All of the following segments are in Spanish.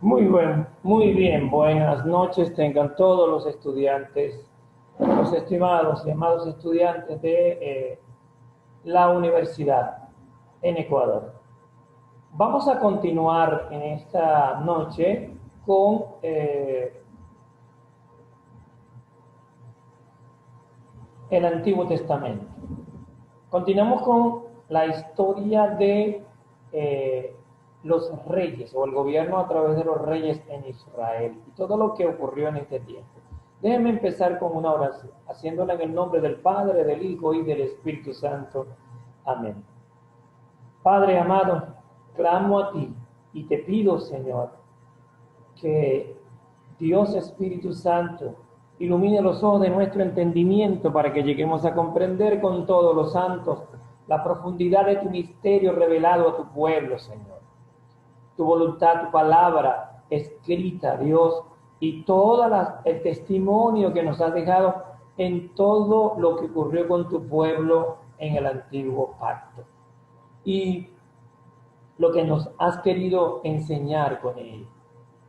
Muy bien, buenas noches tengan todos los estudiantes, los estimados y amados estudiantes de la universidad en Ecuador. Vamos a continuar en esta noche con el Antiguo Testamento. Continuamos con la historia de los reyes o el gobierno a través de los reyes en Israel y todo lo que ocurrió en este tiempo. Déjenme empezar con una oración, haciéndola en el nombre del Padre, del Hijo y del Espíritu Santo. Amén. Padre amado, clamo a ti y te pido, Señor, que Dios Espíritu Santo ilumine los ojos de nuestro entendimiento para que lleguemos a comprender con todos los santos la profundidad de tu misterio revelado a tu pueblo, Señor. Tu voluntad, tu palabra escrita, Dios, y todo el testimonio que nos has dejado en todo lo que ocurrió con tu pueblo en el antiguo pacto. Y lo que nos has querido enseñar con ello.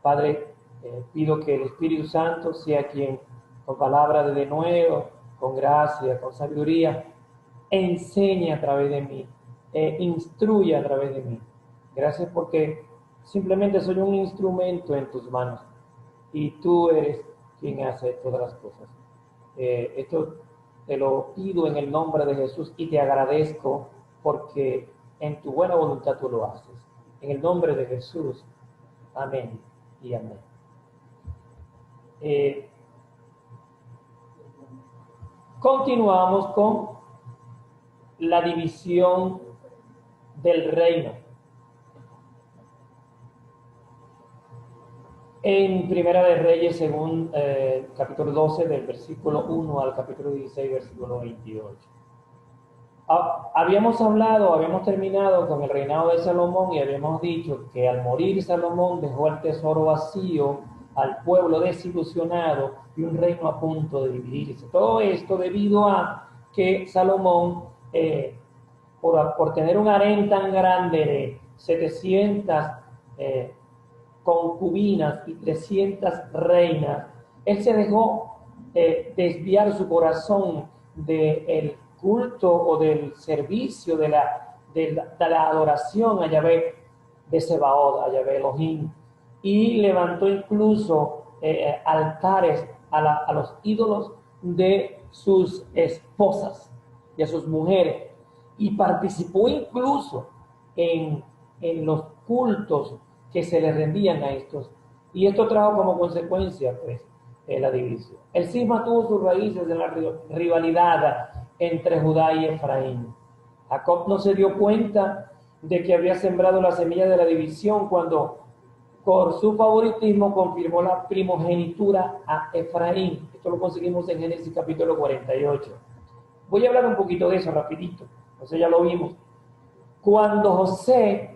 Padre, pido que el Espíritu Santo sea quien, con palabra de denuedo, con gracia, con sabiduría, enseñe a través de mí, instruya a través de mí. Gracias porque simplemente soy un instrumento en tus manos y tú eres quien hace todas las cosas. Esto te lo pido en el nombre de Jesús y te agradezco porque en tu buena voluntad tú lo haces. En el nombre de Jesús. Amén y amén. Continuamos con la división del reino. En Primera de Reyes, según capítulo 12, del versículo 1 al capítulo 16, versículo 28. Habíamos terminado con el reinado de Salomón y habíamos dicho que al morir Salomón dejó el tesoro vacío, al pueblo desilusionado y un reino a punto de dividirse. Todo esto debido a que Salomón, por tener un harén tan grande de 700 concubinas y 300 reinas, él se dejó desviar su corazón del culto o del servicio de la adoración a Yahvé de Sebaot, a Yahvé Elohim, y levantó incluso altares a los ídolos de sus esposas y a sus mujeres, y participó incluso en los cultos que se le rendían a estos, y esto trajo como consecuencia pues la división. El cisma tuvo sus raíces en la rivalidad entre Judá y Efraín. Jacob no se dio cuenta de que había sembrado la semilla de la división cuando por su favoritismo confirmó la primogenitura a Efraín. Esto lo conseguimos en Génesis capítulo 48. Voy a hablar un poquito de eso rapidito, entonces ya lo vimos. Cuando José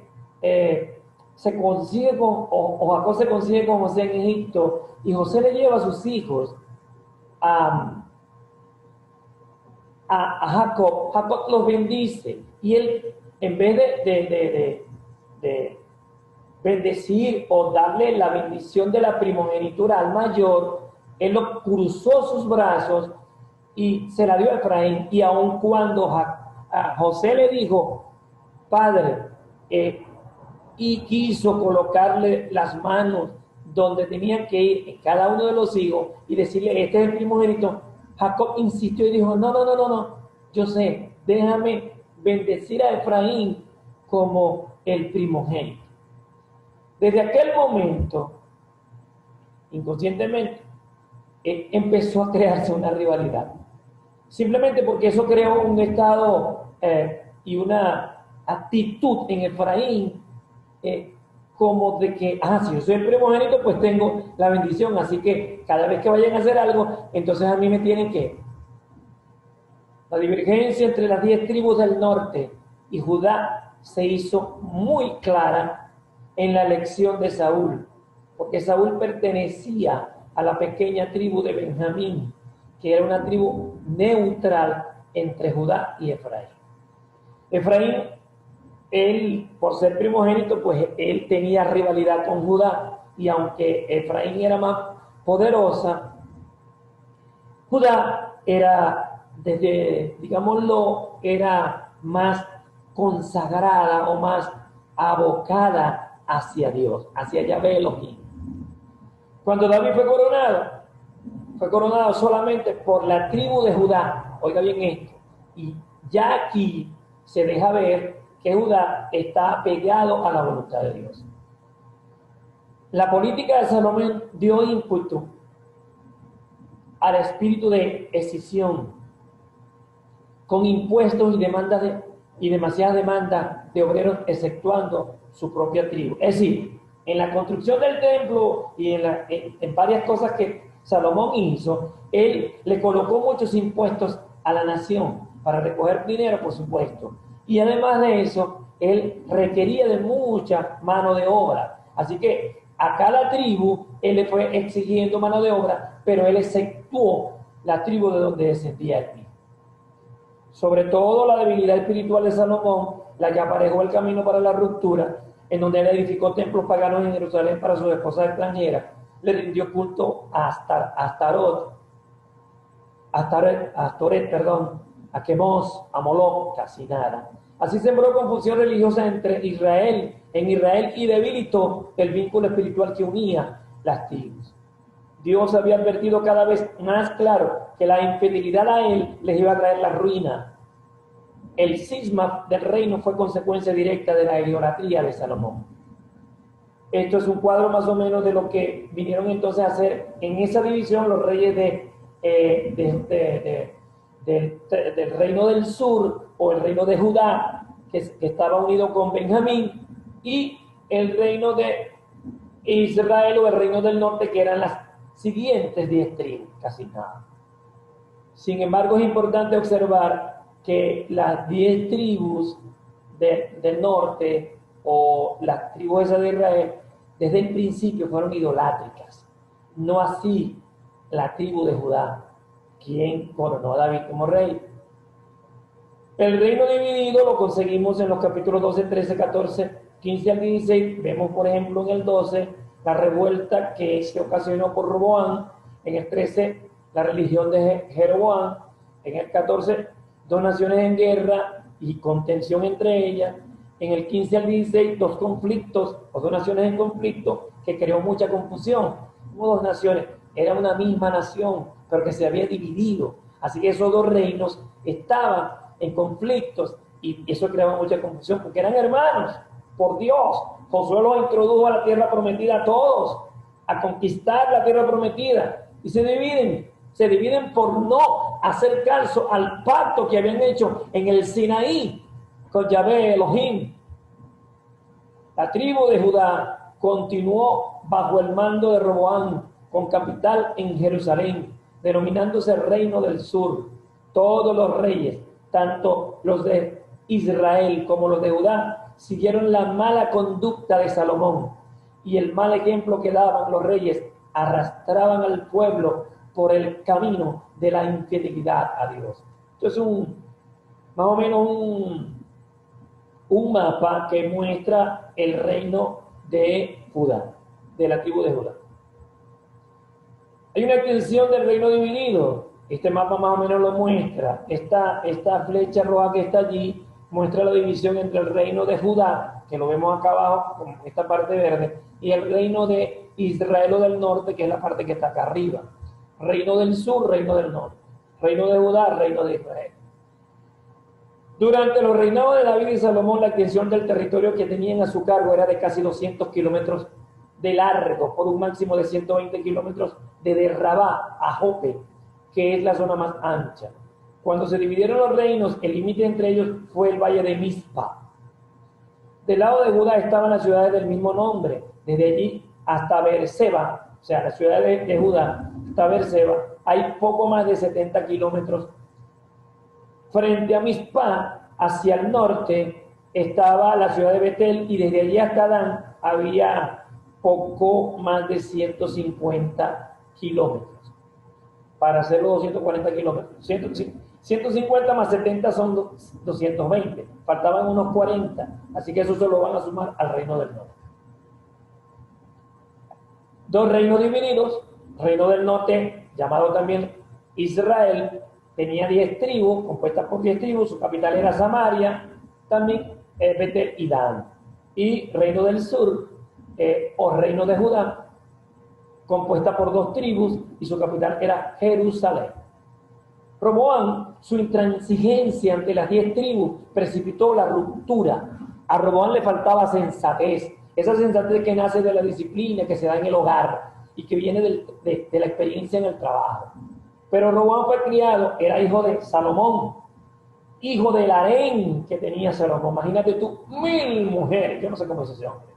se consigue o Jacob se consigue con José en Egipto y José le lleva a sus hijos a Jacob, Jacob los bendice y él, en vez de bendecir o darle la bendición de la primogenitura al mayor, él lo cruzó sus brazos y se la dio a Efraín. Y aun cuando a José le dijo, padre, y quiso colocarle las manos donde tenían que ir en cada uno de los hijos y decirle, este es el primogénito, Jacob insistió y dijo, no, yo sé, déjame bendecir a Efraín como el primogénito. Desde aquel momento, inconscientemente, empezó a crearse una rivalidad. Simplemente porque eso creó un estado y una actitud en Efraín como de que, si yo soy el primogénito, pues tengo la bendición, así que cada vez que vayan a hacer algo, entonces a mí me tienen que... La divergencia entre las 10 tribus del norte y Judá se hizo muy clara en la elección de Saúl, porque Saúl pertenecía a la pequeña tribu de Benjamín, que era una tribu neutral entre Judá y Efraín. Efraín, él, por ser primogénito, pues él tenía rivalidad con Judá, y aunque Efraín era más poderosa, Judá era, desde, digámoslo, era más consagrada o más abocada hacia Dios, hacia Yahvé Elohim. Cuando David fue coronado solamente por la tribu de Judá. Oiga bien esto. Y ya aquí se deja ver que Judá está pegado a la voluntad de Dios. La política de Salomón dio ímpetu al espíritu de escisión, con impuestos y demasiadas demandas de obreros, exceptuando su propia tribu. Es decir, en la construcción del templo y en varias cosas que Salomón hizo, él le colocó muchos impuestos a la nación para recoger dinero, por supuesto. Y además de eso, él requería de mucha mano de obra. Así que a cada tribu él le fue exigiendo mano de obra, pero él exceptuó la tribu de donde descendía él mismo. Sobre todo la debilidad espiritual de Salomón, la que aparejó el camino para la ruptura, en donde él edificó templos paganos en Jerusalén para sus esposas extranjeras, le rindió culto a Astoret, a Quemos, a Moloch, casi nada. Así sembró confusión religiosa en Israel y debilitó el vínculo espiritual que unía las tribus. Dios había advertido cada vez más claro que la infidelidad a él les iba a traer la ruina. El cisma del reino fue consecuencia directa de la idolatría de Salomón. Esto es un cuadro más o menos de lo que vinieron entonces a hacer en esa división los reyes del reino del sur, o el reino de Judá, que estaba unido con Benjamín, y el reino de Israel o el reino del norte, que eran las siguientes 10 tribus, casi nada. Sin embargo, es importante observar que las 10 tribus del norte, o las tribus esas de Israel, desde el principio fueron idolátricas. No así la tribu de Judá, quien coronó a David como rey. El reino dividido lo conseguimos en los capítulos 12, 13, 14, 15 al 16. Vemos, por ejemplo, en el 12, la revuelta que se ocasionó por Roboam. En el 13, la religión de Jeroboam. En el 14, 2 naciones en guerra y contención entre ellas. En el 15 al 16, 2 conflictos, o 2 naciones en conflicto, que creó mucha confusión. Como 2 naciones, era una misma nación, pero que se había dividido. Así que esos 2 reinos estaban en conflictos, y eso creaba mucha confusión, porque eran hermanos, por Dios. Josué los introdujo a la tierra prometida a todos, a conquistar la tierra prometida, y se dividen por no hacer caso al pacto que habían hecho en el Sinaí con Yahvé Elohim. La tribu de Judá continuó bajo el mando de Roboam, con capital en Jerusalén, denominándose Reino del Sur. Todos los reyes, tanto los de Israel como los de Judá, siguieron la mala conducta de Salomón, y el mal ejemplo que daban los reyes arrastraban al pueblo por el camino de la infidelidad a Dios. Esto es más o menos un mapa que muestra el reino de Judá, de la tribu de Judá. Hay una extensión del reino dividido. Este mapa más o menos lo muestra. Esta flecha roja que está allí muestra la división entre el reino de Judá, que lo vemos acá abajo, con esta parte verde, y el reino de Israel o del norte, que es la parte que está acá arriba. Reino del sur, reino del norte. Reino de Judá, reino de Israel. Durante los reinados de David y Salomón, la extensión del territorio que tenían a su cargo era de casi 200 kilómetros de largo, por un máximo de 120 kilómetros de Rabá a Jope, que es la zona más ancha. Cuando se dividieron los reinos, el límite entre ellos fue el valle de Mizpa. Del lado de Judá estaban las ciudades del mismo nombre, desde allí hasta Beerseba, o sea, la ciudad de Judá hasta Beerseba, hay poco más de 70 kilómetros. Frente a Mizpah, hacia el norte, estaba la ciudad de Betel, y desde allí hasta Dan había poco más de 150 kilómetros. Para hacerlo 240 kilómetros. 150 más 70 son 220. Faltaban unos 40. Así que eso se lo van a sumar al reino del norte. dos reinos divididos. Reino del norte, llamado también Israel, tenía 10 tribus, compuestas por 10 tribus, su capital era Samaria, también Betel y Dan. Y reino del sur, o reino de Judá, compuesta por 2 tribus, y su capital era Jerusalén. Roboam, su intransigencia ante las 10 tribus, precipitó la ruptura. A Roboam le faltaba sensatez, esa sensatez que nace de la disciplina que se da en el hogar y que viene de la experiencia en el trabajo. Pero Roboam fue criado, era hijo de Salomón, hijo del harén que tenía Salomón. Imagínate tú, 1000 mujeres, yo no sé cómo es ese hombre.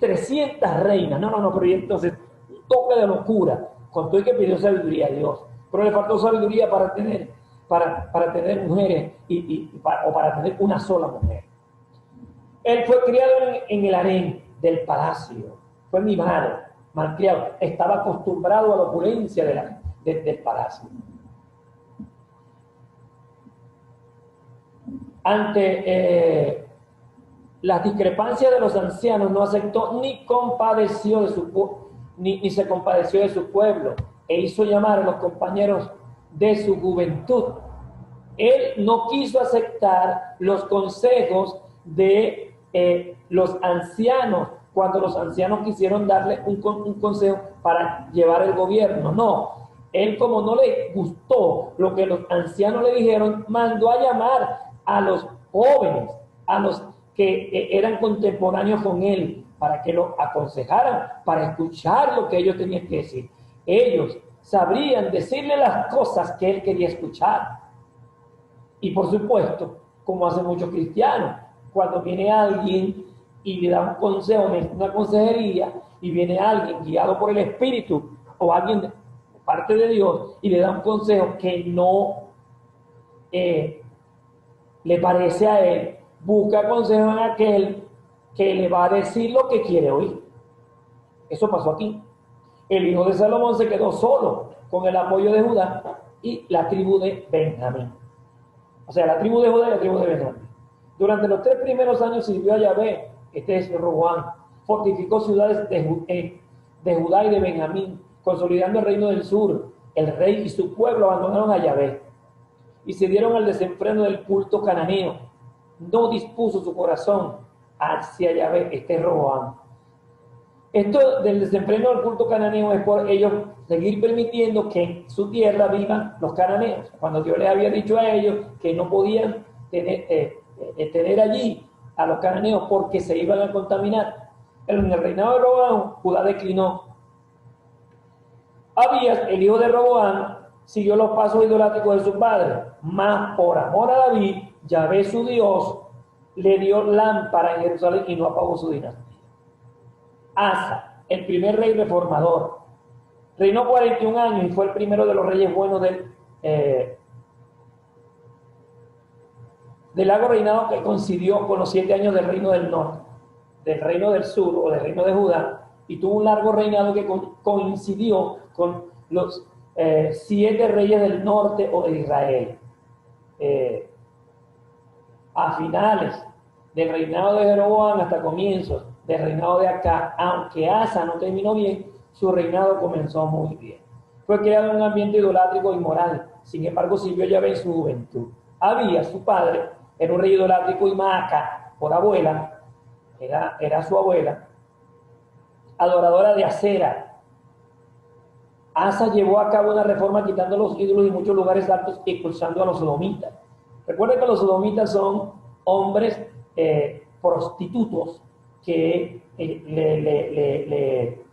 300 reinas, no, pero entonces, un toque de locura, con todo el que pidió sabiduría a Dios. Pero le faltó sabiduría para tener mujeres o para tener una sola mujer. Él fue criado en el harén del palacio, fue mimado, malcriado, estaba acostumbrado a la opulencia del palacio. Ante las discrepancias de los ancianos, no aceptó ni compadeció de ni se compadeció de su pueblo, e hizo llamar a los compañeros de su juventud. Él no quiso aceptar los consejos de los ancianos, cuando los ancianos quisieron darle un consejo para llevar el gobierno. No, él, como no le gustó lo que los ancianos le dijeron, mandó a llamar a los jóvenes, a los que eran contemporáneos con él, para que lo aconsejaran, para escuchar lo que ellos tenían que decir. Ellos sabrían decirle las cosas que él quería escuchar. Y por supuesto, como hacen muchos cristianos, cuando viene alguien y le da un consejo, una consejería, y viene alguien guiado por el Espíritu o alguien de parte de Dios y le da un consejo que no le parece a él, busca consejo en aquel que le va a decir lo que quiere oír. Eso pasó aquí. El hijo de Salomón se quedó solo con el apoyo de Judá y la tribu de Benjamín. O sea, la tribu de Judá y la tribu de Benjamín. Durante los 3 primeros años sirvió a Yahvé, este es Roboam, fortificó ciudades de Judá y de Benjamín, consolidando el reino del sur. El rey y su pueblo abandonaron a Yahvé y se dieron al desenfreno del culto cananeo. No dispuso su corazón hacia Yahvé, este es Roboam. Esto del desenfreno del culto cananeo es por ellos seguir permitiendo que en su tierra vivan los cananeos, cuando Dios les había dicho a ellos que no podían tener allí a los cananeos porque se iban a contaminar. En el reinado de Roboam, Judá declinó. Abías, el hijo de Roboam, siguió los pasos idolátricos de su padre, mas por amor a David, Yahvé su Dios le dio lámpara en Jerusalén y no apagó su dinastía. Asa, el primer rey reformador, reinó 41 años y fue el primero de los reyes buenos del largo reinado que coincidió con los 7 años del reino del norte, del reino del sur o del reino de Judá, y tuvo un largo reinado que coincidió con los 7 reyes del norte o de Israel. A finales del reinado de Jeroboam hasta comienzos del reinado de Acá, aunque Asa no terminó bien, su reinado comenzó muy bien. Fue creado en un ambiente idolátrico y moral, sin embargo sirvió a Yahvé en su juventud. Abías, su padre, era un rey idolátrico, y Maaca, por abuela, era su abuela, adoradora de Acera. Asa llevó a cabo una reforma quitando los ídolos de muchos lugares altos y expulsando a los sodomitas. Recuerden que los sodomitas son hombres prostitutos que le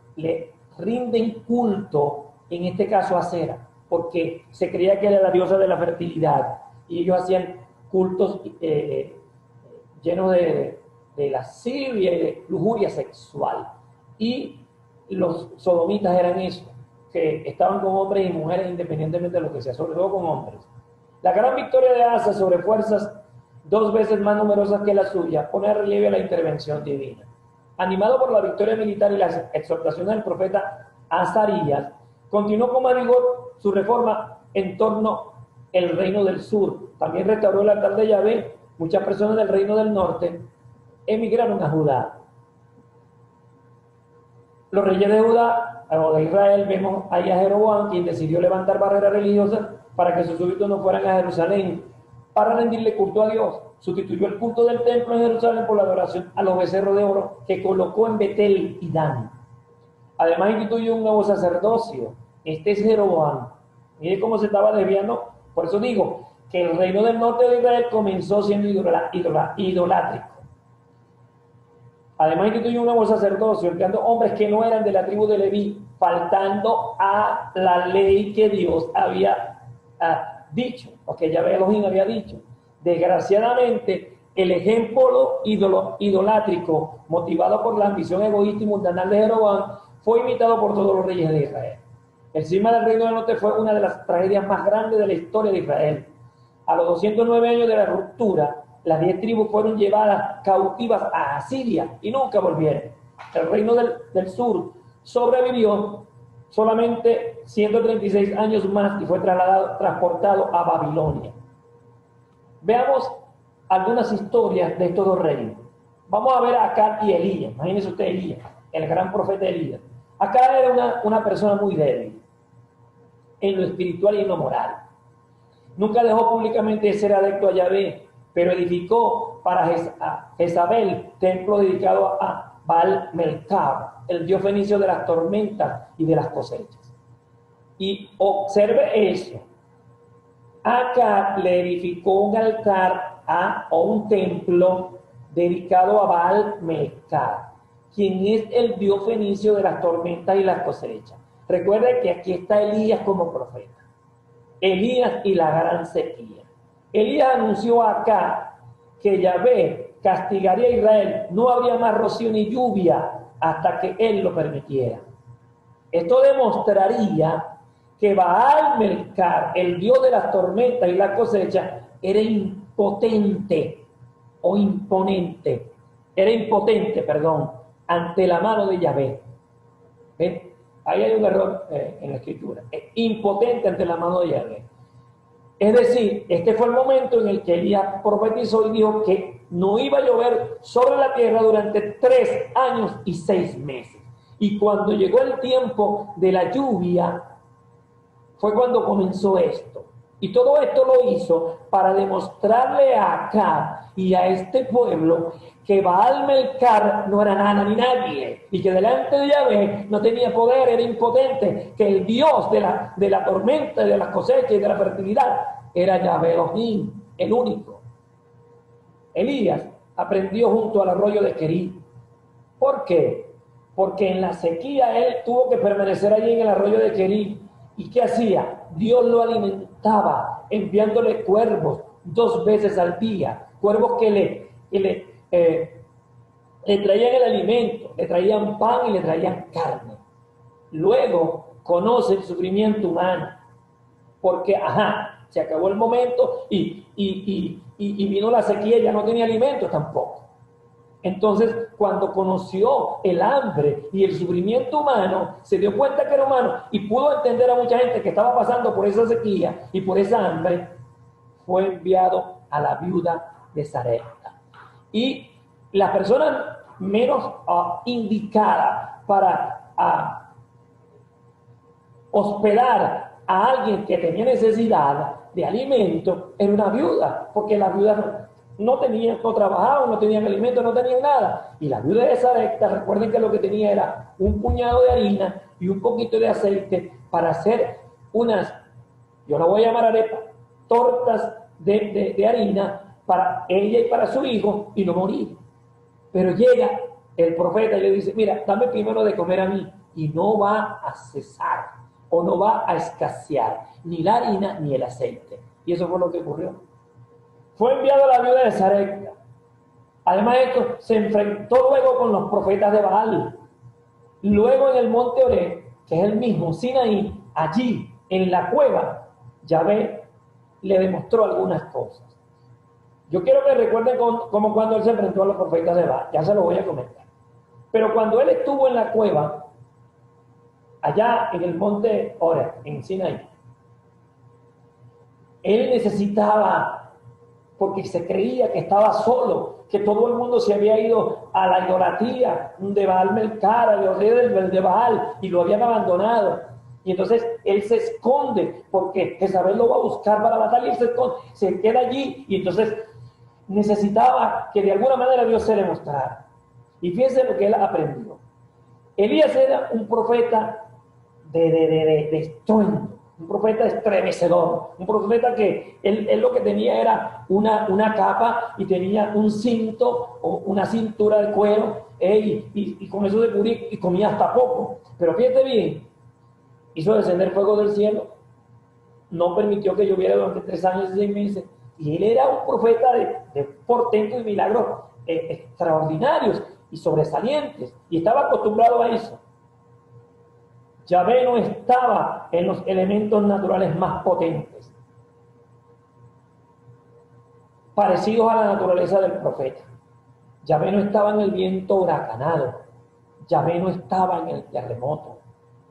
rinden culto, en este caso a Acera, porque se creía que era la diosa de la fertilidad, y ellos hacían cultos llenos de lascivia y de lujuria sexual. Y los sodomitas eran eso, que estaban con hombres y mujeres independientemente de lo que sea, sobre todo con hombres. La gran victoria de Asa sobre fuerzas 2 veces más numerosas que la suya pone a relieve la intervención divina. Animado por la victoria militar y las exhortaciones del profeta Azarías, continuó con más vigor su reforma en torno al reino del sur. También restauró el altar de Yahvé. Muchas personas del reino del norte emigraron a Judá. los reyes de Judá o de Israel, vemos ahí a Jeroboam, quien decidió levantar barreras religiosas para que sus súbditos no fueran a Jerusalén para rendirle culto a Dios. Sustituyó el culto del templo en Jerusalén por la adoración a los becerros de oro que colocó en Betel y Dan. Además instituyó un nuevo sacerdocio. Este es Jeroboam. Mire cómo se estaba desviando. Por eso digo que el reino del norte de Israel comenzó siendo idolátrico. Además instituyó un nuevo sacerdocio, empleando hombres que no eran de la tribu de Leví, faltando a la ley que Dios había dicho, o que Yahvé Elohim había dicho. Desgraciadamente, el ejemplo idolátrico, motivado por la ambición egoísta y mundanal de Jeroboam, fue imitado por todos los reyes de Israel. El cisma del reino del norte fue una de las tragedias más grandes de la historia de Israel. A los 209 años de la ruptura, las 10 tribus fueron llevadas cautivas a Asiria y nunca volvieron. El reino del sur sobrevivió solamente 136 años más y fue transportado a Babilonia. Veamos algunas historias de estos dos reinos. Vamos a ver a Acab y Elías. Imagínense usted Elías, el gran profeta Elías. Acab era una persona muy débil en lo espiritual y en lo moral. Nunca dejó públicamente de ser adepto a Yahvé, pero edificó para Jezabel templo dedicado a Baal-Melcar, el dios fenicio de las tormentas y de las cosechas. Y observe eso. Acab le edificó un altar o un templo dedicado a Baal-Melcar, quien es el dios fenicio de las tormentas y las cosechas. Recuerde que aquí está Elías como profeta. Elías y la gran sequía. Elías anunció acá que Yahvé castigaría a Israel. No habría más rocío ni lluvia hasta que él lo permitiera. Esto demostraría que Baal-Melcar, el dios de las tormentas y la cosecha, era impotente ante la mano de Yahvé. ¿Ven? Ahí hay un error en la escritura. Es impotente ante la mano de Yahvé. Es decir, este fue el momento en el que Elías profetizó y dijo que no iba a llover sobre la tierra durante 3 años y 6 meses. Y cuando llegó el tiempo de la lluvia, fue cuando comenzó esto. Y todo esto lo hizo para demostrarle a Acab y a este pueblo que Baal-Melcar no era nada ni nadie, y que delante de Yahvé no tenía poder, era impotente, que el Dios de la tormenta, de las cosechas y de la fertilidad era Yahvé Elohim, el único. Elías aprendió junto al arroyo de Querí. ¿Por qué? Porque en la sequía él tuvo que permanecer allí en el arroyo de Querí. ¿Y qué hacía? Dios lo alimentaba enviándole cuervos 2 veces al día, cuervos que le traían el alimento, le traían pan y le traían carne. Luego conoce el sufrimiento humano, porque se acabó el momento y vino la sequía, ya no tenía alimento tampoco. Entonces, cuando conoció el hambre y el sufrimiento humano, se dio cuenta que era humano y pudo entender a mucha gente que estaba pasando por esa sequía y por esa hambre. Fue enviado a la viuda de Sarepta. Y la persona menos indicada para hospedar a alguien que tenía necesidad de alimento era una viuda, porque la viuda no trabajaban, no tenían alimento, no tenían nada. Y la viuda de Sarepta, recuerden que lo que tenía era un puñado de harina y un poquito de aceite para hacer yo la voy a llamar arepa, tortas de harina para ella y para su hijo y no morir. Pero llega el profeta y le dice, mira, dame primero de comer a mí, y no va a cesar o no va a escasear ni la harina ni el aceite. Y eso fue lo que ocurrió. Fue enviado a la viuda de Sarepta. Además de esto, se enfrentó luego con los profetas de Baal. Luego en el monte Oreb, que es el mismo Sinaí, allí en la cueva, Yahvé le demostró algunas cosas. Yo quiero que recuerden como cuando él se enfrentó a los profetas de Baal. Ya se lo voy a comentar. Pero cuando él estuvo en la cueva, allá en el monte Oreb, en Sinaí, él necesitaba porque se creía que estaba solo, que todo el mundo se había ido a la idolatría de Baal Melcara, los reyes de Baal, y lo habían abandonado. Y entonces él se esconde, porque Jezabel lo va a buscar para matar, y él se queda allí, y entonces necesitaba que de alguna manera Dios se le mostrara. Y fíjense lo que él aprendió. Elías era un profeta de estruendo, un profeta estremecedor, un profeta que él lo que tenía era una capa y tenía un cinto o una cintura de cuero, y con eso se cubría y comía hasta poco. Pero fíjate bien, hizo descender fuego del cielo, no permitió que lloviera durante 3 años y 6 meses, y él era un profeta de portentos y milagros extraordinarios y sobresalientes, y estaba acostumbrado a eso. Yahvé no estaba en los elementos naturales más potentes, parecidos a la naturaleza del profeta. Yahvé no estaba en el viento huracanado, Yahvé no estaba en el terremoto,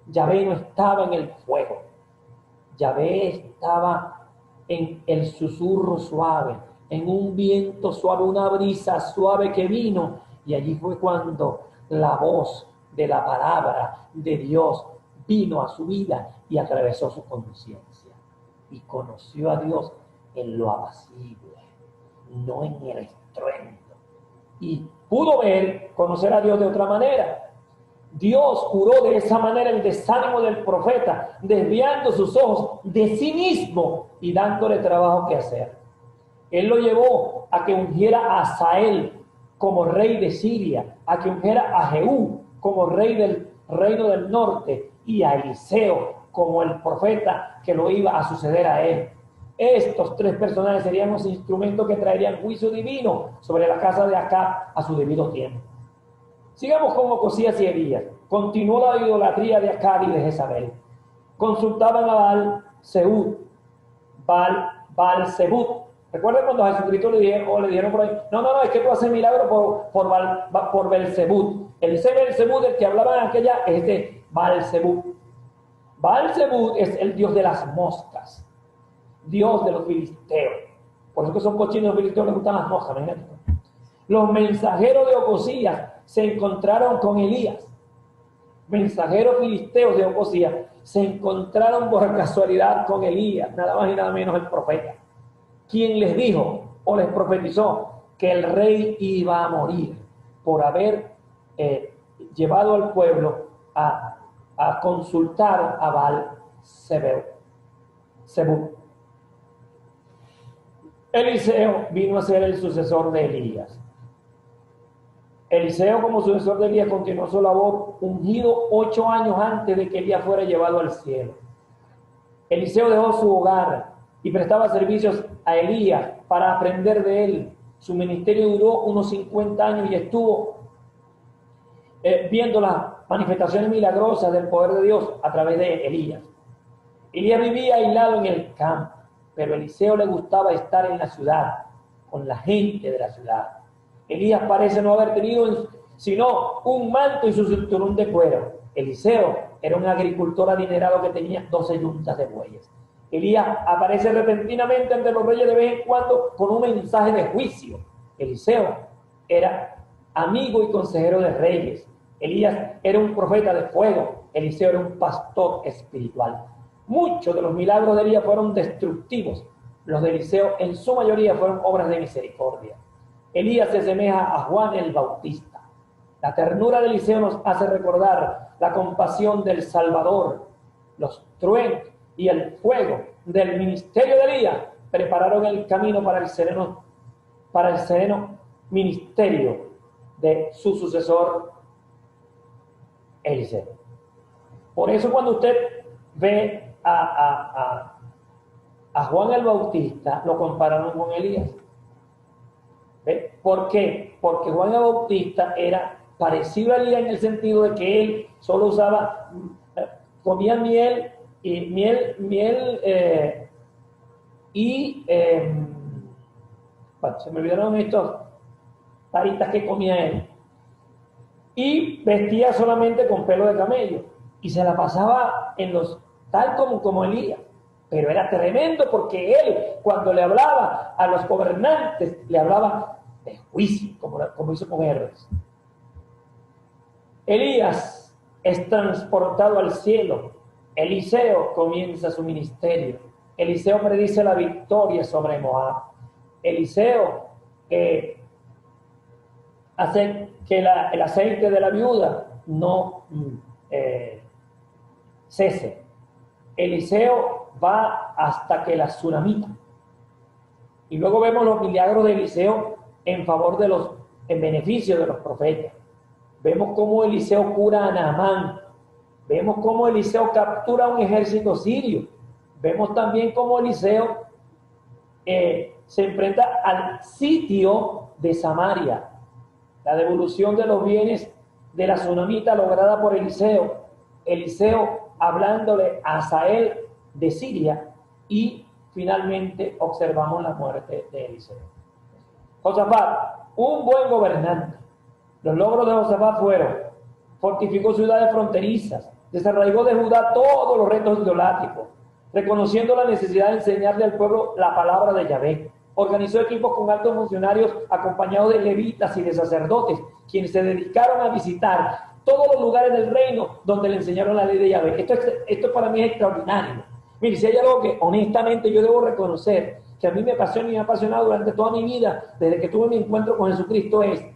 Yahvé no estaba en el fuego, Yahvé estaba en el susurro suave, en un viento suave, una brisa suave que vino, y allí fue cuando la voz de la palabra de Dios vino a su vida y atravesó su conciencia. Y conoció a Dios en lo apacible, no en el estruendo. Y pudo conocer a Dios de otra manera. Dios curó de esa manera el desánimo del profeta, desviando sus ojos de sí mismo y dándole trabajo que hacer. Él lo llevó a que ungiera a Asael como rey de Siria, a que ungiera a Jehú como rey del reino del norte, y a Eliseo como el profeta que lo iba a suceder a él. Estos 3 personajes serían los instrumentos que traerían juicio divino sobre la casa de Acab a su debido tiempo. Sigamos con Ocosías y Elías. Continuó la idolatría de Acab y de Jezabel. Consultaban a Baal-Zebub. ¿Recuerdan cuando a Jesucristo le dijeron por ahí? No, es que tú haces milagro por Belzebub. El Belzebub del que hablaban en aquella es de Baal-Zebub. Baal-Zebub es el dios de las moscas, dios de los filisteos. Por eso que son cochinos, los filisteos les gustan las moscas, ¿no? Los mensajeros de Ocosías se encontraron con Elías. Mensajeros filisteos de Ocosías se encontraron por casualidad con Elías, nada más y nada menos el profeta, quien les dijo o les profetizó que el rey iba a morir por haber llevado al pueblo a consultar a Baal-Zebub. Eliseo vino a ser el sucesor de Elías. Eliseo, como sucesor de Elías, continuó su labor ungido 8 años antes de que Elías fuera llevado al cielo. Eliseo dejó su hogar y prestaba servicios a Elías para aprender de él. Su ministerio duró unos 50 años y estuvo viendo las manifestaciones milagrosas del poder de Dios a través de Elías. Elías vivía aislado en el campo, pero a Eliseo le gustaba estar en la ciudad, con la gente de la ciudad. Elías parece no haber tenido sino un manto y su cinturón de cuero. Eliseo era un agricultor adinerado que tenía 12 yuntas de bueyes. Elías aparece repentinamente ante los reyes de vez en cuando con un mensaje de juicio. Eliseo era amigo y consejero de reyes. Elías era un profeta de fuego. Eliseo era un pastor espiritual. Muchos de los milagros de Elías fueron destructivos. Los de Eliseo en su mayoría fueron obras de misericordia. Elías se asemeja a Juan el Bautista. La ternura de Eliseo nos hace recordar la compasión del Salvador. Los truenos y el fuego del ministerio de Elías prepararon el camino para el sereno ministerio de su sucesor Eliseo. Por eso cuando usted ve a Juan el Bautista, lo compararon con Elías. ¿Ve? ¿Por qué? Porque Juan el Bautista era parecido a Elías en el sentido de que él solo comía miel se me olvidaron estos taritas que comía él, y vestía solamente con pelo de camello y se la pasaba tal como Elías, pero era tremendo porque él, cuando le hablaba a los gobernantes, le hablaba de juicio, como hizo con Herodes. Elías es transportado al cielo. Eliseo comienza su ministerio. Eliseo predice la victoria sobre Moab. Eliseo hace que el aceite de la viuda no cese. Eliseo va hasta que la tsunamita. Y luego vemos los milagros de Eliseo en beneficio de los profetas. Vemos cómo Eliseo cura a Naamán. Vemos cómo Eliseo captura un ejército sirio. Vemos también cómo Eliseo se enfrenta al sitio de Samaria. La devolución de los bienes de la tsunamita lograda por Eliseo. Eliseo hablándole a Hazael de Siria, y finalmente observamos la muerte de Eliseo. Josafat, un buen gobernante. Los logros de Josafat fueron: fortificó ciudades fronterizas, desarraigó de Judá todos los retos idolátricos, reconociendo la necesidad de enseñarle al pueblo la palabra de Yahvé. Organizó equipos con altos funcionarios acompañados de levitas y de sacerdotes, quienes se dedicaron a visitar todos los lugares del reino donde le enseñaron la ley de Yahvé. Esto para mí es extraordinario. Mire, si hay algo que honestamente yo debo reconocer, que a mí me apasiona y me ha apasionado durante toda mi vida, desde que tuve mi encuentro con Jesucristo, es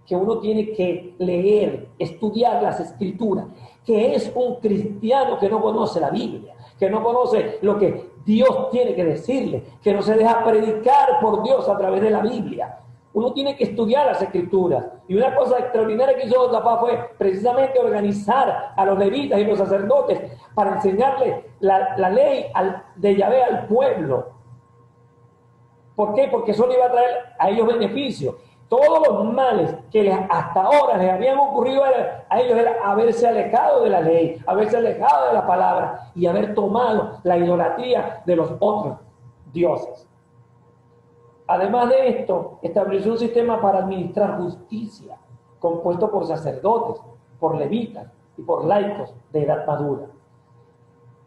que uno tiene que leer, estudiar las Escrituras. Que es un cristiano que no conoce la Biblia, que no conoce lo que Dios tiene que decirle, que no se deja predicar por Dios a través de la Biblia. Uno tiene que estudiar las Escrituras. Y una cosa extraordinaria que hizo Josafat fue precisamente organizar a los levitas y los sacerdotes para enseñarle la ley de Yahvé al pueblo. ¿Por qué? Porque eso le iba a traer a ellos beneficios. Todos los males que hasta ahora les habían ocurrido a ellos era haberse alejado de la ley, haberse alejado de la palabra y haber tomado la idolatría de los otros dioses. Además de esto, estableció un sistema para administrar justicia, compuesto por sacerdotes, por levitas y por laicos de edad madura.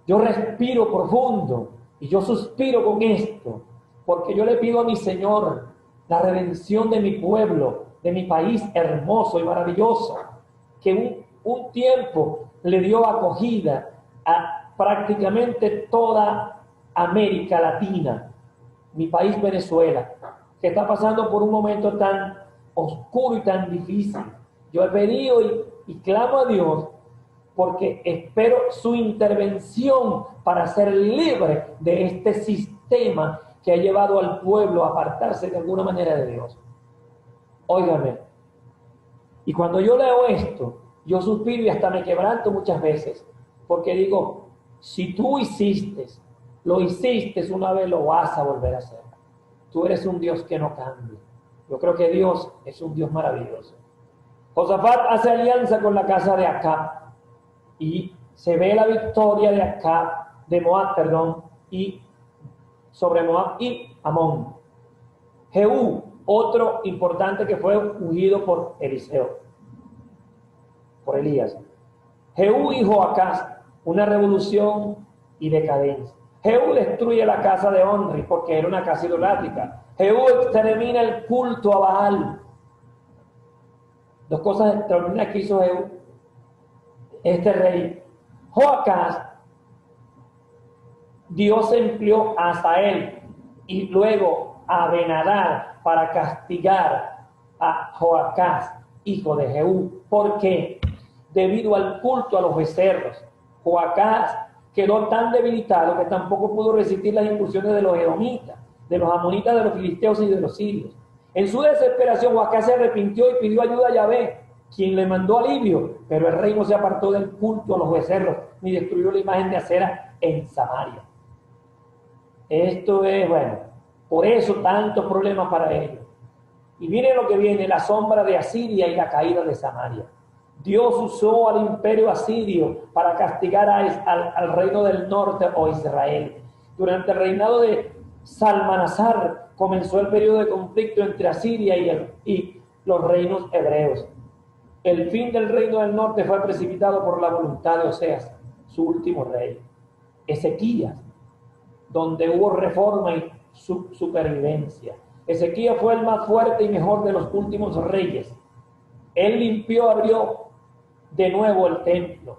Yo respiro profundo y yo suspiro con esto, porque yo le pido a mi Señor la redención de mi pueblo, de mi país hermoso y maravilloso, que un tiempo le dio acogida a prácticamente toda América Latina, mi país Venezuela, que está pasando por un momento tan oscuro y tan difícil. Yo he pedido y clamo a Dios porque espero su intervención para ser libre de este sistema que ha llevado al pueblo a apartarse de alguna manera de Dios. Óigame, y cuando yo leo esto, yo suspiro y hasta me quebranto muchas veces, porque digo, si tú lo hiciste una vez, lo vas a volver a hacer. Tú eres un Dios que no cambia. Yo creo que Dios es un Dios maravilloso. Josafat hace alianza con la casa de Acab, y se ve la victoria de Moab, y sobre Moab y Amón. Jehú, otro importante que fue ungido por Eliseo, por Elías. Jehú y Joacás, una revolución y decadencia. Jehú destruye la casa de Onri porque era una casa idolátrica. Jehú extermina el culto a Baal. Dos cosas extraordinarias que hizo Jehú, este rey. Joacás, Dios empleó a Hazael y luego a Ben-Hadad para castigar a Joacás, hijo de Jehú. ¿Por qué? Debido al culto a los becerros. Joacás quedó tan debilitado que tampoco pudo resistir las incursiones de los edomitas, de los amonitas, de los filisteos y de los sirios. En su desesperación, Joacás se arrepintió y pidió ayuda a Yahvé, quien le mandó alivio, pero el rey no se apartó del culto a los becerros, ni destruyó la imagen de acera en Samaria. Esto es, bueno, por eso tantos problemas para ellos. Y miren lo que viene, la sombra de Asiria y la caída de Samaria. Dios usó al imperio asirio para castigar al reino del norte o Israel. Durante el reinado de Salmanasar comenzó el periodo de conflicto entre Asiria y los reinos hebreos. El fin del reino del norte fue precipitado por la voluntad de Oseas, su último rey. Ezequías donde hubo reforma y supervivencia. Ezequías fue el más fuerte y mejor de los últimos reyes. Él limpió, abrió de nuevo el templo.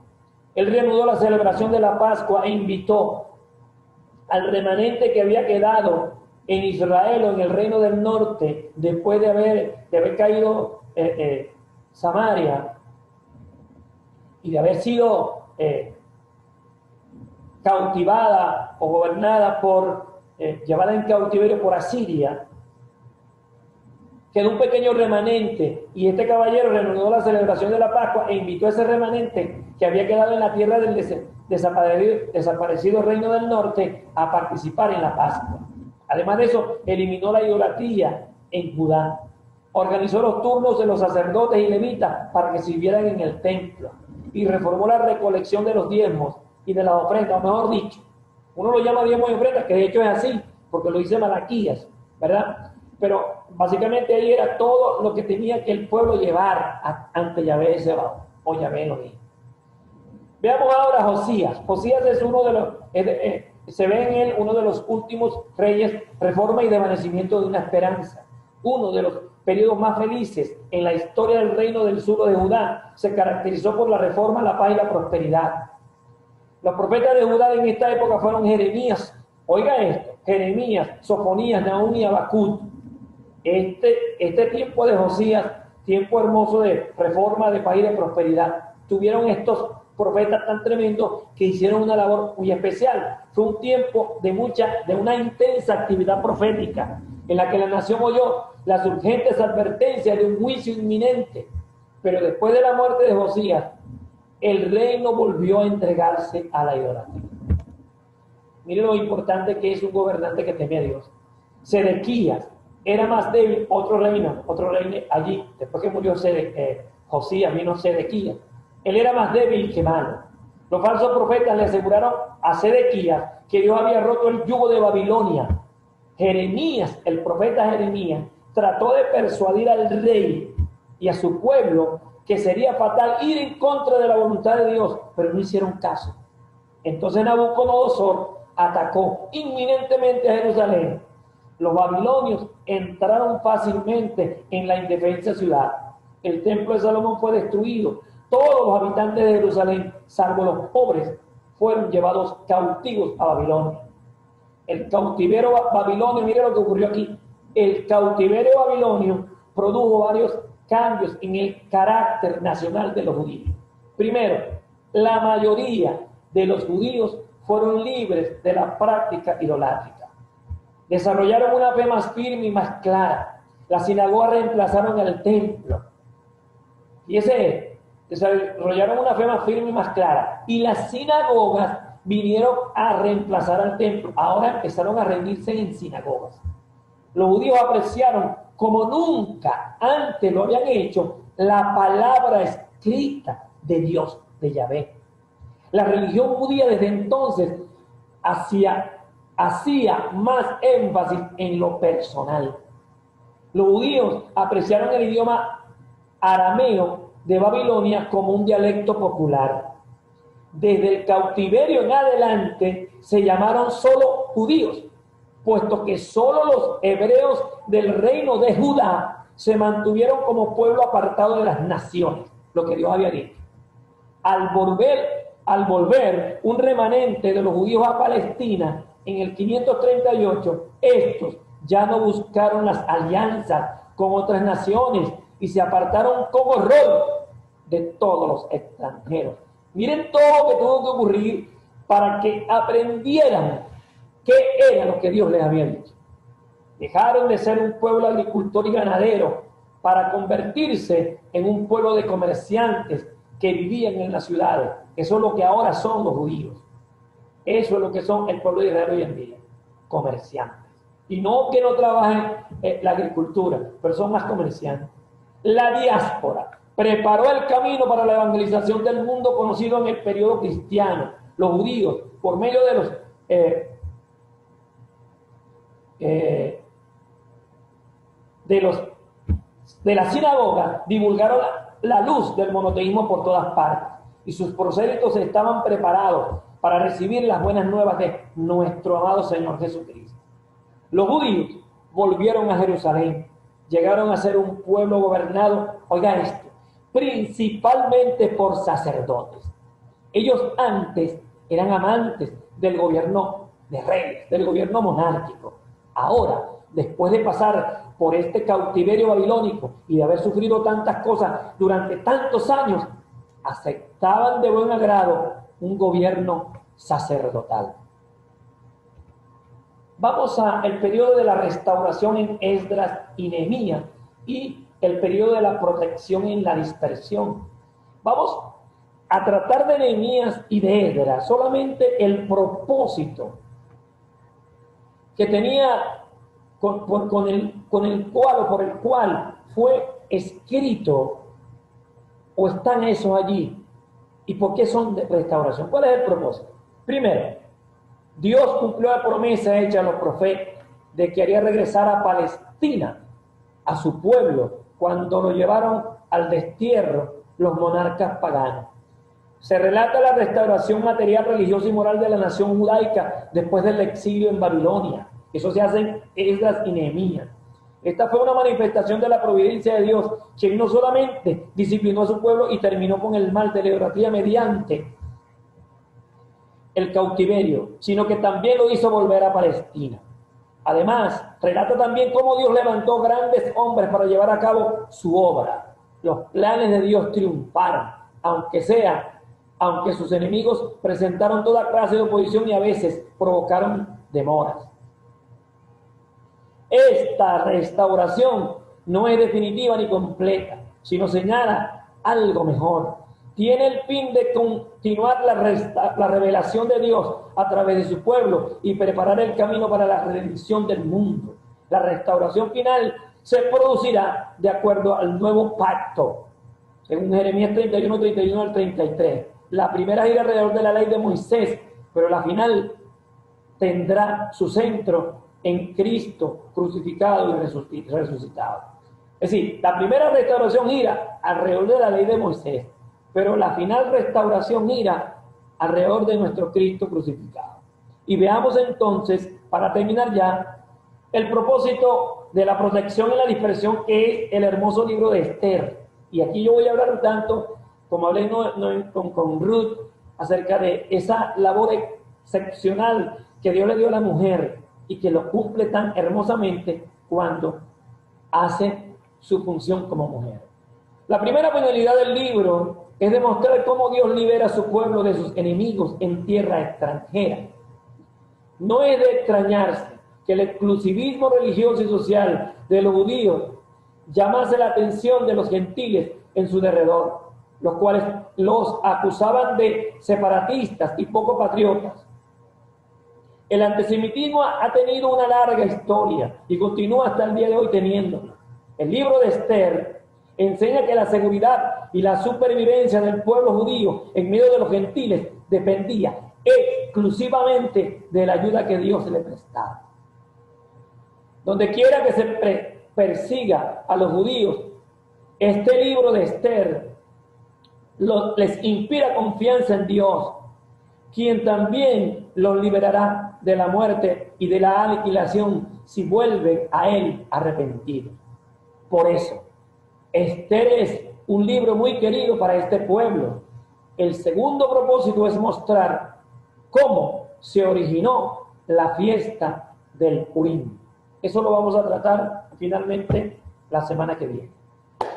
Él reanudó la celebración de la Pascua e invitó al remanente que había quedado en Israel o en el reino del norte después de haber caído Samaria y de haber sido cautivada o gobernada llevada en cautiverio por Asiria. Quedó un pequeño remanente y este caballero reanudó la celebración de la Pascua e invitó a ese remanente que había quedado en la tierra del desaparecido reino del norte a participar en la Pascua. Además de eso, eliminó la idolatría en Judá. Organizó los turnos de los sacerdotes y levitas para que sirvieran en el templo y reformó la recolección de los diezmos y de las ofrendas, o mejor dicho, uno lo llama diezmos y ofrendas, que de hecho es así, porque lo dice Malaquías, ¿verdad? Pero básicamente ahí era todo lo que tenía que el pueblo llevar ante Yahvé Sebaot, o Yahvé Elohim. Veamos ahora a Josías. Josías es uno de los, se ve en él uno de los últimos reyes, reforma y desvanecimiento de una esperanza. Uno de los periodos más felices en la historia del reino del sur de Judá. Se caracterizó por la reforma, la paz y la prosperidad. Los profetas de Judá en esta época fueron Jeremías. Oiga esto: Jeremías, Sofonías, Nahum y Habacuc. Este tiempo de Josías, tiempo hermoso de reforma, de paz y de prosperidad, tuvieron estos profetas tan tremendos que hicieron una labor muy especial. Fue un tiempo de una intensa actividad profética en la que la nación oyó las urgentes advertencias de un juicio inminente. Pero después de la muerte de Josías, el reino volvió a entregarse a la idolatría. Miren lo importante que es un gobernante que teme a Dios. Sedequías era más débil, otro reino allí, después que murió Josías, vino Sedequías. Él era más débil que malo. Los falsos profetas le aseguraron a Sedequías que Dios había roto el yugo de Babilonia. Jeremías, el profeta Jeremías, trató de persuadir al rey y a su pueblo que sería fatal ir en contra de la voluntad de Dios, pero no hicieron caso. Entonces Nabucodonosor atacó inminentemente a Jerusalén. Los babilonios entraron fácilmente en la indefensa ciudad. El templo de Salomón fue destruido. Todos los habitantes de Jerusalén, salvo los pobres, fueron llevados cautivos a Babilonia. El cautiverio babilonio, mire lo que ocurrió aquí. El cautiverio babilonio produjo varios cambios en el carácter nacional de los judíos. Primero, la mayoría de los judíos fueron libres de la práctica idolátrica. Desarrollaron una fe más firme y más clara. Las sinagogas reemplazaron el templo. Y desarrollaron una fe más firme y más clara. Y las sinagogas vinieron a reemplazar al templo. Ahora empezaron a rendirse en sinagogas. Los judíos apreciaron como nunca antes lo habían hecho la palabra escrita de Dios, de Yahvé. La religión judía desde entonces hacía más énfasis en lo personal. Los judíos apreciaron el idioma arameo de Babilonia como un dialecto popular. Desde el cautiverio en adelante se llamaron solo judíos, puesto que solo los hebreos del reino de Judá se mantuvieron como pueblo apartado de las naciones, lo que Dios había dicho. Al volver un remanente de los judíos a Palestina en el 538, estos ya no buscaron las alianzas con otras naciones y se apartaron con horror de todos los extranjeros. Miren todo lo que tuvo que ocurrir para que aprendieran qué era lo que Dios les había dicho. Dejaron de ser un pueblo agricultor y ganadero para convertirse en un pueblo de comerciantes que vivían en las ciudades. Eso es lo que ahora son los judíos. Eso es lo que son el pueblo de Israel hoy en día, comerciantes. Y no que no trabajen la agricultura, pero son más comerciantes. La diáspora preparó el camino para la evangelización del mundo conocido en el periodo cristiano. Los judíos, por medio de la sinagoga, divulgaron la luz del monoteísmo por todas partes. Y sus prosélitos estaban preparados para recibir las buenas nuevas de nuestro amado Señor Jesucristo. Los judíos volvieron a Jerusalén, llegaron a ser un pueblo gobernado, oiga esto, principalmente por sacerdotes. Ellos antes eran amantes del gobierno de reyes, del gobierno monárquico. Ahora, después de pasar por este cautiverio babilónico y de haber sufrido tantas cosas durante tantos años, aceptaban de buen agrado un gobierno sacerdotal. Vamos al periodo de la restauración en Esdras y Nehemías y el periodo de la protección en la dispersión. Vamos a tratar de Nehemías y de Esdras solamente el propósito que tenía por el cual fue escrito, o están esos allí, y por qué son de restauración. ¿Cuál es el propósito? Primero, Dios cumplió la promesa hecha a los profetas de que haría regresar a Palestina, a su pueblo, cuando lo llevaron al destierro los monarcas paganos. Se relata la restauración material, religiosa y moral de la nación judaica después del exilio en Babilonia. Eso se hace en Esdras y Nehemías. Esta fue una manifestación de la providencia de Dios, quien no solamente disciplinó a su pueblo y terminó con el mal de la idolatría mediante el cautiverio, sino que también lo hizo volver a Palestina. Además, relata también cómo Dios levantó grandes hombres para llevar a cabo su obra. Los planes de Dios triunfaron, aunque sus enemigos presentaron toda clase de oposición y a veces provocaron demoras. Esta restauración no es definitiva ni completa, sino señala algo mejor. Tiene el fin de continuar la revelación de Dios a través de su pueblo y preparar el camino para la redención del mundo. La restauración final se producirá de acuerdo al nuevo pacto, según Jeremías 31, 31 al 33. La primera gira alrededor de la ley de Moisés, pero la final tendrá su centro en Cristo crucificado y resucitado. Es decir, la primera restauración gira alrededor de la ley de Moisés, pero la final restauración gira alrededor de nuestro Cristo crucificado. Y veamos entonces, para terminar ya, el propósito de la protección y la dispersión, que es el hermoso libro de Esther. Y aquí yo voy a hablar un tanto, como hablé con Ruth, acerca de esa labor excepcional que Dios le dio a la mujer y que lo cumple tan hermosamente cuando hace su función como mujer. La primera finalidad del libro es demostrar cómo Dios libera a su pueblo de sus enemigos en tierra extranjera. No es de extrañarse que el exclusivismo religioso y social de los judíos llamase la atención de los gentiles en su derredor, los cuales los acusaban de separatistas y poco patriotas. El antisemitismo ha tenido una larga historia y continúa hasta el día de hoy teniéndola. El libro de Esther enseña que la seguridad y la supervivencia del pueblo judío en medio de los gentiles dependía exclusivamente de la ayuda que Dios le prestaba. Donde quiera que se persiga a los judíos, este libro de Esther les inspira confianza en Dios, quien también los liberará de la muerte y de la aniquilación si vuelven a Él arrepentidos. Por eso, Esther es un libro muy querido para este pueblo. El segundo propósito es mostrar cómo se originó la fiesta del Purim. Eso lo vamos a tratar finalmente la semana que viene.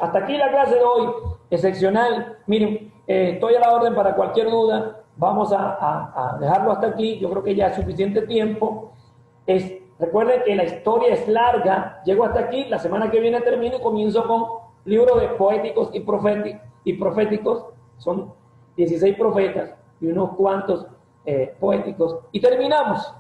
Hasta aquí la clase de hoy, excepcional. Miren, estoy a la orden para cualquier duda. Vamos a dejarlo hasta aquí. Yo creo que ya es suficiente tiempo. Recuerden que la historia es larga. Llego hasta aquí. La semana que viene termino y comienzo con libros de poéticos y proféticos. Son 16 profetas y unos cuantos poéticos. Y terminamos.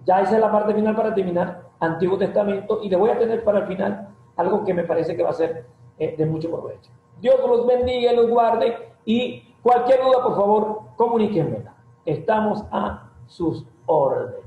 Ya esa es la parte final para terminar Antiguo Testamento. Y le voy a tener para el final algo que me parece que va a ser de mucho provecho. Dios los bendiga y los guarde. Y cualquier duda, por favor, comuníquenmela. Estamos a sus órdenes.